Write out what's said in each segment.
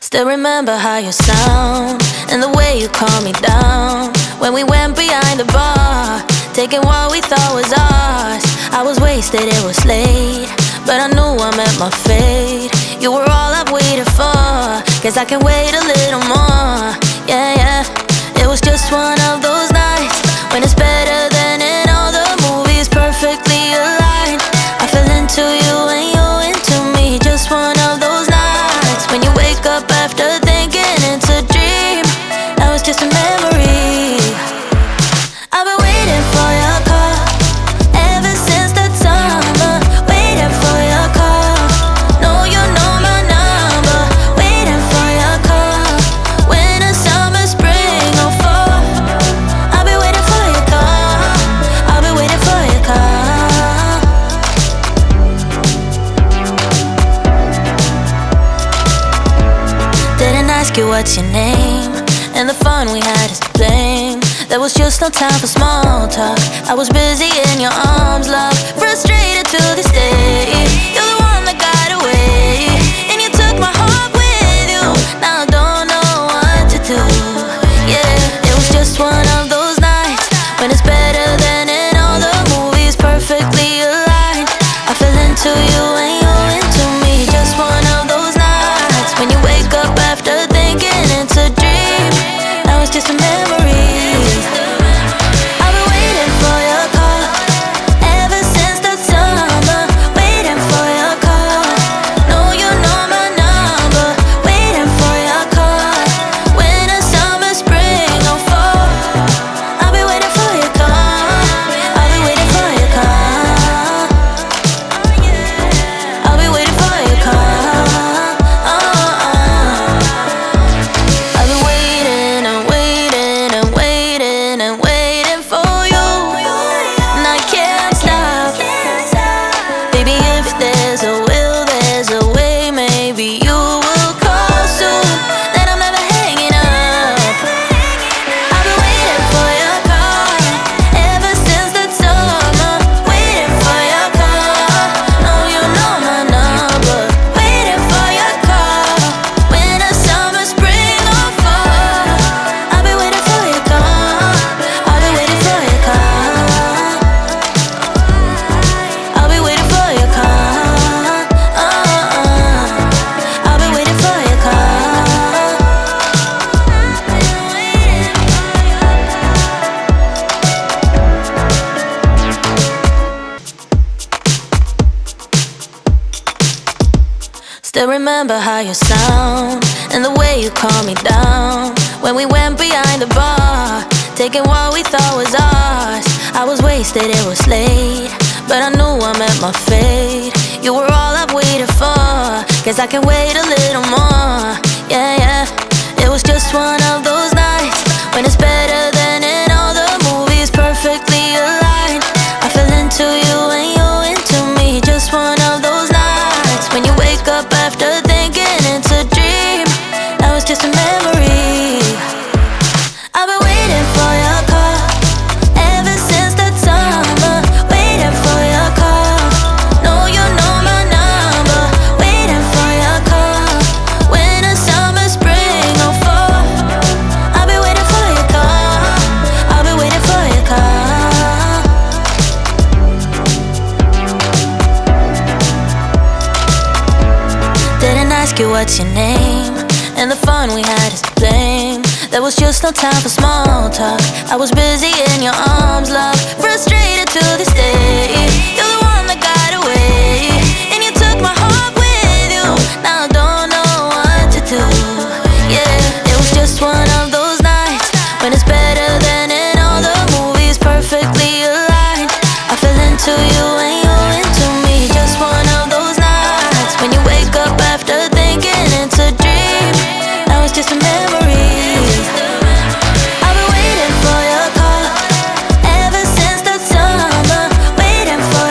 Still remember how you sound and the way you calm me down when we went behind the bar, taking what we thought was ours. I was wasted, it was late, but I knew I met my fate. You were all I've waited for, guess I can wait a little more. Yeah, yeah. It was just one of those nights when it's better than in all the movies, perfectly aligned. I fell into you and you into me. Just one of those nights when you wake up after thinking it's a dream. Now it's just a memory. I've been waiting for your call ever since that summer. Waiting for your call. No, you know my number. Waiting for your call. Winter, summer, spring, or fall. I'll be waiting for your call. I'll be waiting for your call. Didn't ask you what's your name, and the fun we had is to blame. There was just no time for small talk. I was busy in your arms, love. Frustrated to this day. You're the one that got away, and you took my heart with you. Now I don't know what to do. Yeah, it was just one of those nights when it's better than in all the movies, perfectly aligned. I fell into you and you into me. Just one of those nights when you wake up after thinking it's a dream. Now it's just a memory. I've been waiting for your call ever since that summer. Waiting for your call. No, you know my number. Waiting for your call. Winter, summer, spring, or fall. I'll be waiting for your call. I'll be waiting for your call. I'll be waiting for your call. I've been waiting and waiting and waiting and waiting for you, and I can't stop. Baby, if there's a will, there's a way. Maybe you will call soon, then I'm never hanging up. I've been waiting for your call ever since that summer. Waiting for your call. No, you know my number. Waiting for your call. Winter, summer, spring, or fall. I'll be waiting for your call. I'll be waiting for your call. I'll be waiting for your call. I'll be waiting for your call. Still remember how you sound and the way you calm me down when we went behind the bar, taking what we thought was ours. I was wasted, it was late, but I knew I met my fate. You were all I've waited for, guess I can wait a little more. Yeah, yeah. It was just one of those nights when it's better than in all the movies, perfectly aligned. I fell into you and you into me. Just one of those nights when you wake up after thinking it's a dream. Now it's just a memory. I've been waiting for your call ever since that summer. Waiting for your call. No, you know my number. Waiting for your call. Winter, summer, spring, or fall. I'll be waiting for your call. I'll be waiting for your call. Didn't ask you what's your name, and the fun we had is to blame. There was just no time for small talk. I was busy in your arms, love. Frustrated to this day. You're the one that got away, and you took my heart with you. Now I don't know what to do. Yeah, it was just one of those nights when it's better than in all the movies, perfectly aligned. I fell into you and you into me. Just one of those nights when you wake up after thinking it's a dream. Now it's just a memory. I've been waiting for your call ever since that summer. Waiting for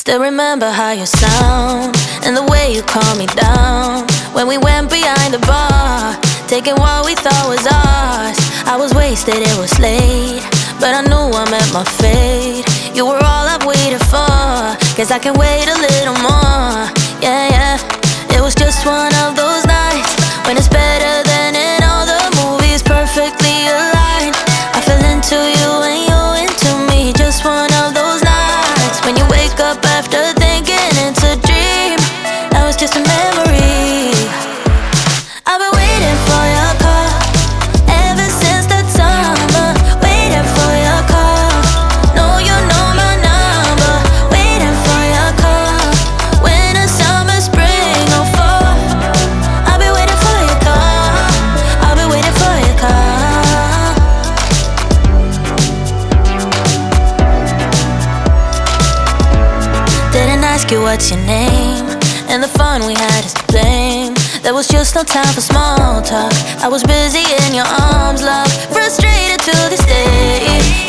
Still remember how you sound and the way you calm me down when we went behind the bar, taking what we thought was ours. I was wasted, it was late, but I knew I met my fate. You were all I've waited for, guess I can wait a little more. Yeah, yeah. It was just one of those nights when it's better than in all the movies, perfectly aligned. I fell into you and you into me. Just one of those nights when you wake up after thinking it's a dream. Now it's just a memory. I've been waiting for your call ever since the summer. Waiting for your call. No, you know my number. Waiting for your call. Winter, summer, spring, or fall. I've been waiting for your call. I've been waiting for your call. Didn't ask you what's your name, and the fun we had is to blame. There was just no time for small talk. I was busy in your arms, love, frustrated to this day.